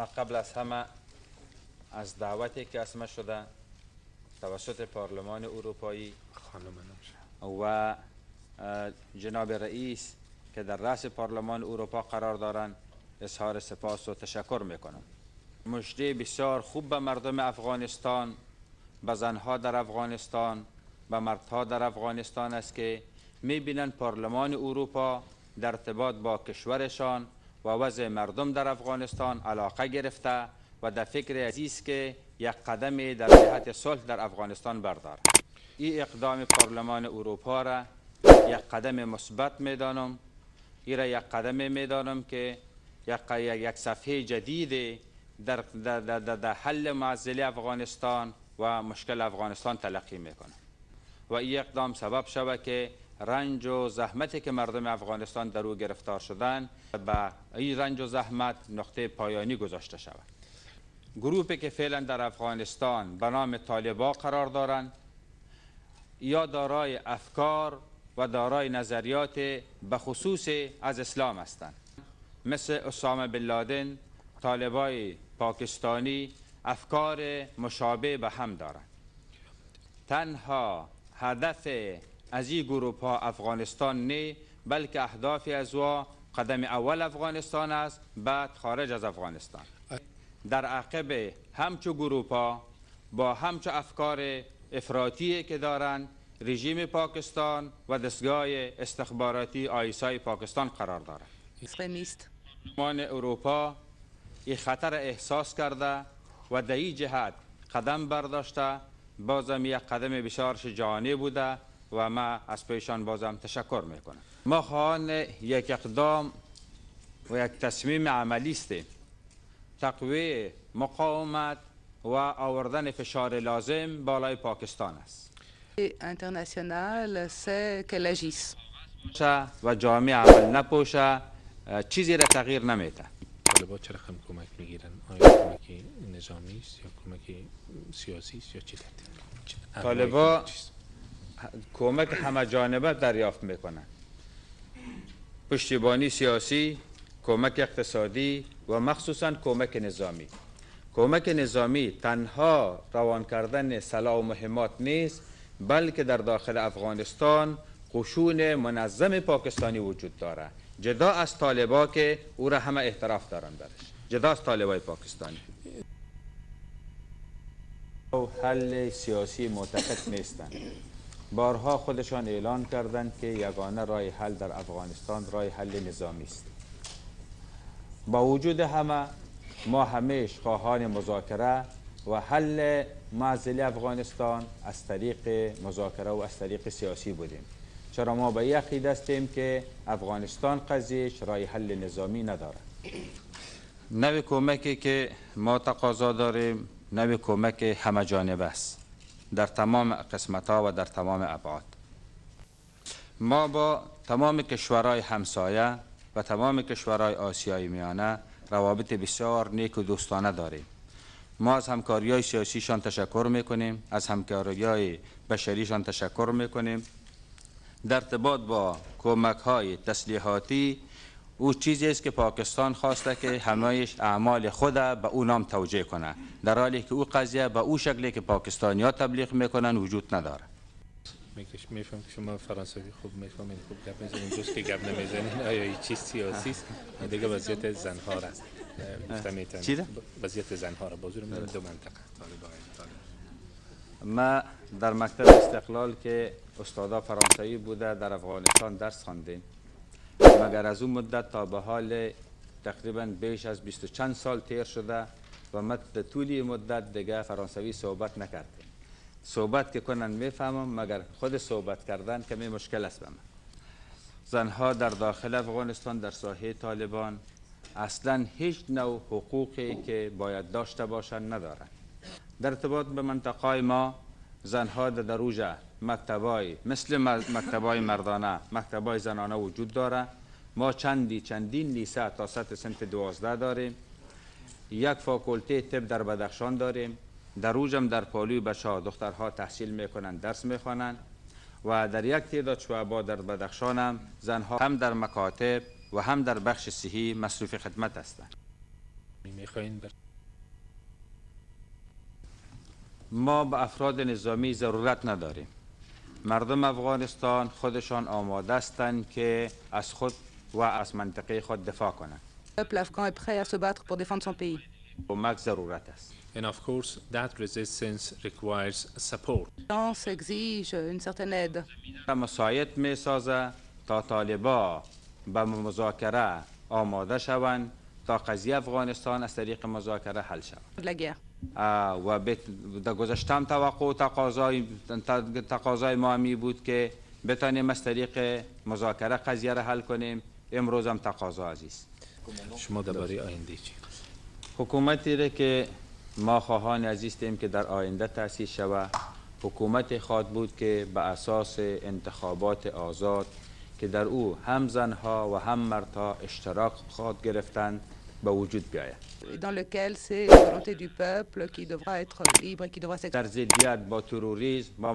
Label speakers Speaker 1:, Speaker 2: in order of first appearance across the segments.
Speaker 1: ما قبل از همه از دعوتی که اسمه شده توسط پارلمان اروپایی و جناب رئیس که در رأس پارلمان اروپا قرار دارند اظهار سپاس و تشکر میکنم. مژده بسیار خوب به مردم افغانستان، به زنها در افغانستان، به مردها در افغانستان است که میبینند پارلمان اروپا در ارتباط با کشورشان و وضع مردم در افغانستان علاقه گرفته و در فکر عزیز که یک قدم در جهت صلح در افغانستان بردارد. این اقدام پارلمان اروپا را یک قدم مثبت میدانم. این را یک قدم میدانم که یک صفحه جدید در حل معضله افغانستان و مشکل افغانستان تلقی میکنم و این اقدام سبب شود که رنج و زحمتی که مردم افغانستان در او گرفتار شدند به این رنج و زحمت نقطه پایانی گذاشته شود. گروهی که فعلا در افغانستان به نام طالبان قرار دارند یا دارای افکار و دارای نظریات به خصوص از اسلام هستند، مثل اسامه بن لادن، طالبای پاکستانی افکار مشابه به هم دارند. تنها هدف از این گروه ها افغانستان نه، بلکه اهداف از او قدم اول افغانستان است، بعد خارج از افغانستان. در عقب همچو گروه ها با همچو افکار افراطی که دارند رژیم پاکستان و دستگاه استخباراتی آیسای پاکستان قرار دارد. پارلمان اروپا این خطر احساس کرده و در این جهت قدم برداشته. بازم یک قدم بسیار شجاعانه بوده و ما از پیشان بازم تشکر میکنم. ما خواهان یک اقدام و یک تصمیم عملی است. تقویت مقاومت و آوردن فشار لازم بالای پاکستان است.
Speaker 2: international, c'est qu'elle agisse.
Speaker 1: و جامعه عمل نپوشه چیزی را تغییر نمیده.
Speaker 3: طالبان چه رقم کمک میگیرن؟ آیا کمک نظامی است یا کمک سیاسی است یا چی ترتیب؟
Speaker 1: طالبان کمک همه جانبه دریافت میکنن. پشتیبانی سیاسی، کمک اقتصادی و مخصوصا کمک نظامی. کمک نظامی تنها روان کردن سلاح و مهمات نیست، بلکه در داخل افغانستان قشون منظم پاکستانی وجود داره، جدا از طالبا که او را همه اعتراف دارند درش، جدا از طالبای پاکستانی. حل سیاسی معتقد نیستند. بارها خودشان اعلان کردند که یگانه راه حل در افغانستان راه حل نظامی است. با وجود همه ما همیشه خواهان مذاکره و حل معضله افغانستان از طریق مذاکره و از طریق سیاسی بودیم، چرا ما به عقیده هستیم که افغانستان قضیهش راه حل نظامی نداره. نوع کمکی که ما تقاضا داریم نوع کمک همه جانبه است در تمام قسمت‌ها و در تمام ابعاد. ما با تمام کشورهای همسایه و تمام کشورهای آسیای میانه روابط بسیار نیک و دوستانه داریم. ما از همکاری‌های سیاسیشان تشکر میکنیم، از همکاری‌های بشریشان تشکر میکنیم. در ارتباط با کمک‌های تسلیحاتی او چیزی است که پاکستان خواسته که همایش اعمال خود به او نام توجیه کنه، در حالی که او قضیه به او شکلی که پاکستانی‌ها تبلیغ میکنن وجود نداره.
Speaker 3: میفهم که شما فرانسوی خوب میفهمید، خوب گپ میزنید، دوست که گپ نمیزنید. آیا این چیز سیاسی است؟ دیگه وضعیت زنها را
Speaker 1: چی ده؟
Speaker 3: وضعیت زنها را بازور دو منطقه
Speaker 1: ما در مکتب استقلال که استادا فرانسوی بوده در افغانستان درس خواندیم، مگر از اون مدت تا به حال تقریبا بیش از 20 و چند سال تیر شده و ما در طول مدت دیگه فرانسوی صحبت نکردیم. صحبت که کنن میفهمم، مگر خود صحبت کردن کمی مشکل است به من. زنها در داخل افغانستان در ساحه طالبان اصلا هیچ نوع حقوقی که باید داشته باشند ندارند. در ارتباط به منطقه ما زنها در دروژه مکتبای مثل مکتبای مردانه، مکتبای زنانه وجود داره. ما چندین لیسه تا سطح صنف 12 داریم. یک فاکولته طب در بدخشان داریم. در روجم در پالوی بچه‌ها دخترها تحصیل میکنن، درس میخوانند و در یک تعداد شعبا در بدخشان هم زنها هم در مکاتب و هم در بخش صحی مصروف خدمت هستند.
Speaker 3: میخواین بر
Speaker 1: ما به افراد نظامی ضرورت نداریم. مردم افغانستان خودشان آماده هستند که از خود و از منطقه خود دفاع کنند.
Speaker 2: Le peuple afghan est prêt à se battre pour défendre son pays.
Speaker 1: کمک ضرورت است.
Speaker 3: And of course that resistance requires support.
Speaker 2: L'alliance exige une certaine aide.
Speaker 1: مساعد می سازه تا طالبا به مذاکره آماده شوند تا قضیه افغانستان از طریق مذاکره حل شود.
Speaker 2: De la guerre.
Speaker 1: و در گذشته هم توقع و تقاضای ما می بود که بتانیم از طریق مذاکره قضیه را حل کنیم. امروز هم تقاضا عزیز.
Speaker 3: شما درباره آینده چی؟
Speaker 1: حکومتی را که ما خواهان عزیزیم که در آینده تأسیس شود، حکومت خواهد بود که به اساس انتخابات آزاد که در او هم زنها و هم مردها اشتراک خواهد گرفتند به وجود بیاید.
Speaker 2: Dans lequel c'est la volonté du peuple qui devra être libre et qui devra
Speaker 1: در
Speaker 2: s'exprimer.
Speaker 1: ضدیت با تروریسم و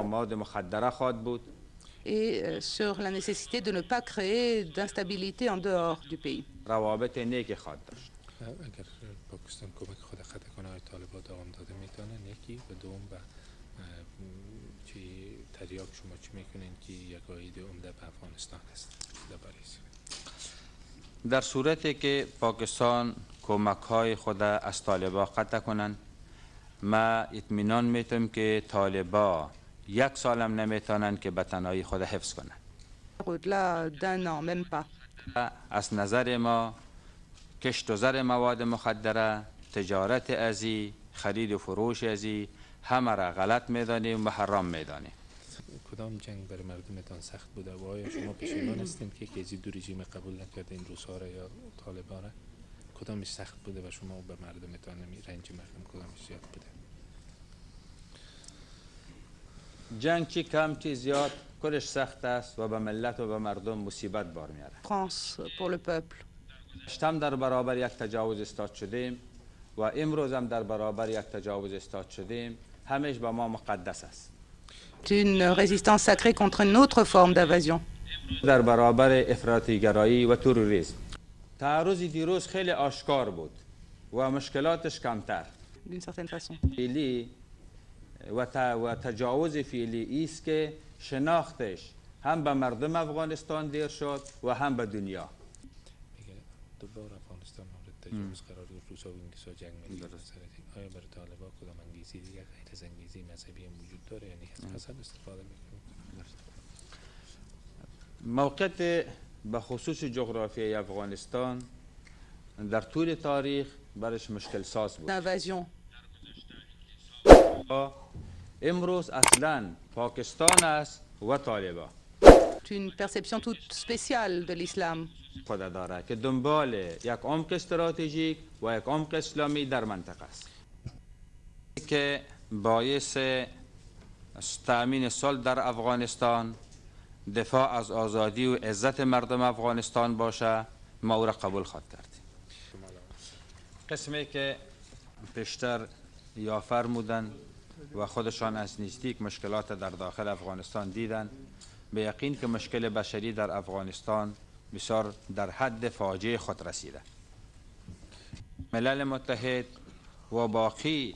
Speaker 1: مواد مخدره خواهد بود.
Speaker 2: Et sur la nécessité de ne pas créer d'instabilité en dehors du pays.
Speaker 1: روابط نیکی خواهد داشت.
Speaker 3: اگر پاکستان کمک خود خطا کنه های طالبان دوام داده میتونه یکی و دوم و چی تریاک شما چی میکنین که یک عاید عمده به افغانستان هست درباره
Speaker 1: در صورتی که پاکستان کمک های خود از طالبان قطع کنند، ما اطمینان میتونم که طالبان یک سال هم نمیتونن که به تنهایی خود حفظ کنند.
Speaker 2: Au-delà d'un an, même pas.
Speaker 1: از نظر ما کشت و زر مواد مخدره، تجارت ازی، خرید و فروش ازی همه را غلط میدانیم و حرام میدانیم.
Speaker 3: کدام جنگ برای مردمتان سخت بوده و آیا شما پشیمان هستین که یکی دو رژیم قبول نکردین روس‌ها را یا طالبان را؟ کدامش سخت بوده و شما به مردمتان رنج مردم کدامش زیاد بوده؟
Speaker 1: جنگ چی کم چی زیاد کلش سخت است و به ملت و به مردم مصیبت بار میاره.
Speaker 2: France pour le peuple.
Speaker 1: هم در برابر یک تجاوز استاد شدیم و امروز هم در برابر یک تجاوز استاد شدیم. همیشه به ما مقدس است.
Speaker 2: Une résistance sacrée contre une autre forme d'invasion.
Speaker 1: در برابر افراطیگرایی و تروریسم. تعرض دیروز خیلی آشکار بود و مشکلاتش کمتر.
Speaker 2: D'une certaine façon.
Speaker 1: فعلی و تجاوز فعلی است که شناختش هم به مردم افغانستان دیر شد و هم به دنیا.
Speaker 3: میگه دوباره افغانستان مورد تجاوز قرار گرفت، روس‌ها و انگلیس‌ها جنگ می‌کنند. آیا برای طالبان کدام انگیزی دیگر غیر از انگیزی مذهبی هم وجود داره، یعنی از قسم استفاده می‌کنند؟
Speaker 1: موقعیت به خصوص جغرافیای افغانستان در طول تاریخ برش مشکل ساز بود.
Speaker 2: D'invasion.
Speaker 1: امروز اصلا پاکستان است و طالبان.
Speaker 2: Une perception toute spéciale de l'islam.
Speaker 1: خود داره که دنبال یک عمق استراتژیک و یک عمق اسلامی در منطقه است که باعث تأمین صلح در افغانستان، دفاع از آزادی و عزت مردم افغانستان باشه. ما او را قبول خواهد کردیم. قسمی که پیشتر یا فرمودن و خودشان از نزدیک مشکلات در داخل افغانستان دیدن، به یقین که مشکل بشری در افغانستان بسیار در حد فاجعه خود رسیده. ملل متحد و باقی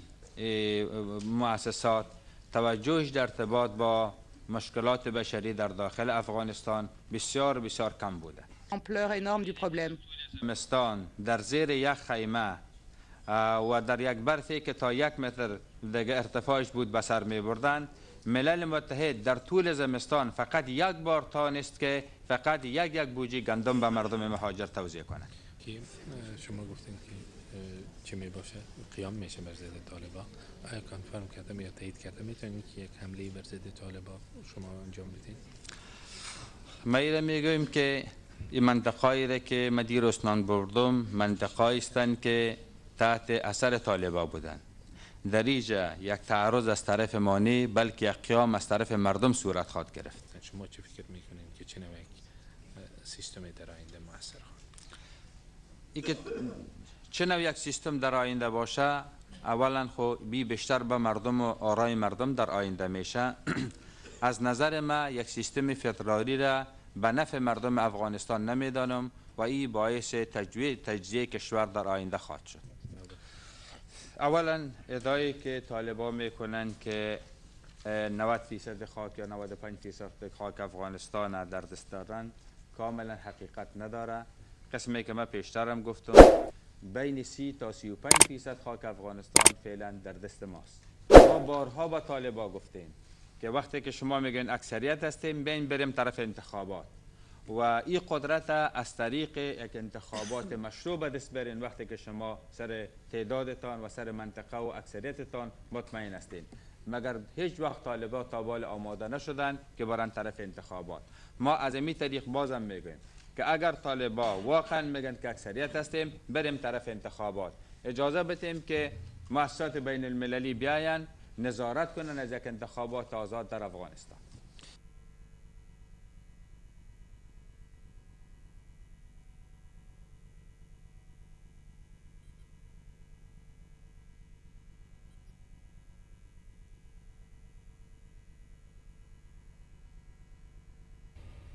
Speaker 1: مؤسسات توجهش در ارتباط با مشکلات بشری در داخل افغانستان بسیار بسیار کم بوده.
Speaker 2: Ampleur énorme du problème.
Speaker 1: زمستان در زیر یک خیمه و در یک برفی که تا 1 متر دیگه ارتفاعش بود به سر می بردن. ملل متحد در طول زمستان فقط یک بار توانست که فقط یک بوجی گندم به مردم مهاجر توزیع کنه.
Speaker 3: که شما گفتین که چه می باشه قیام میشه بر ضد طالبان، آیا کانفرم کردم یا تایید کردم میتونید که یک حمله بر ضد طالبان شما انجام بدین؟
Speaker 1: ما ایره میگویم که این منطقه‌ای را که ما دیروز نام بردم منطقه‌ای هستند که تحت اثر طالبان بودند. در اینجا یک تعرض از طرف ما نه بلکه یک قیام از طرف مردم صورت خواهد گرفت.
Speaker 3: شما چه فکر میکنین که چه نوع سیستم در آینده موثر خواهد؟
Speaker 1: این که چه نوع یک سیستم در آینده باشه، اولا خو بیشتر به مردم و آرای مردم در آینده میشه. از نظر ما یک سیستم فدرالی را به نفع مردم افغانستان نمیدانم و اروپایی باعث تجزیه کشور در آینده خواهد شد. اولا ادعایی که طالبان میکنن که 90% خاک یا 95% خاک افغانستان در دست دارن کاملا حقیقت نداره. قسمی که من پیشترم گفتم بین 30 تا 35% خاک افغانستان فعلا در دست ماست. ما بارها با طالبان گفتیم که وقتی که شما میگین اکثریت هستیم بین بریم طرف انتخابات و این قدرت از طریق یک انتخابات مشروع به دست برین وقتی که شما سر تعدادتان و سر منطقه و اکثریتتان مطمئن هستین. مگر هیچ وقت طالبان تا بال آماده نشدن که برن طرف انتخابات. ما از این طریق بازم میگیم که اگر طالبان واقعا میگن که اکثریت هستیم بریم طرف انتخابات، اجازه بدیم که مؤسسات بین المللی بیاین نظارت کنن از یک انتخابات آزاد در افغانستان.